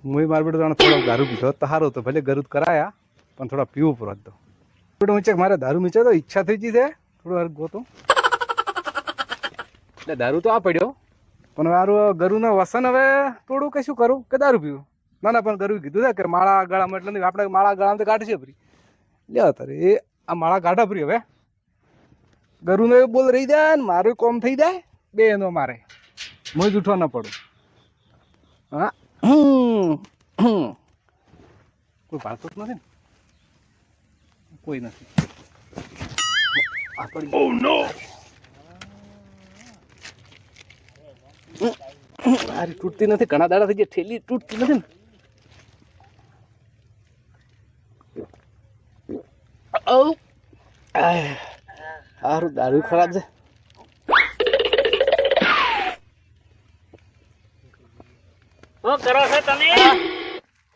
હું મારા બેટો જાણે થોડો દારૂ પીધો તો સારો હતો, ભલે ગરું કરાયા પણ થોડા પીવું પડો હતો. બેટો ઊંચે મારે દારૂ મીચે તો ઈચ્છા થઈ ગઈ છે થોડું વાર ગોતું. એટલે દારૂ તો આ પડ્યો પણ મારું ગરુના વસન હવે થોડું કશું કરું કે દારૂ પીવું. ના ના પણ ગરું કીધું છે કે માળા ગાળામાં એટલે આપણે માળા ગાળામાં તો કાઢશે ફરી લે તારે એ આ માળા કાઢા ફરી. હવે ગરુનો એ બોલ રહી જાય ને મારું કોમ થઈ જાય બે એનો મારે હું જ ઉઠવા ના પડું. હા કોઈ ભાળતો જ નથી ને, કોઈ નથી. અરે તૂટતી નથી, ઘણા દાડા થઈ ગયા ઠેલી તૂટતી નથી ને. સારું દારૂ ખરાબ છે. શું કરો છો તમે?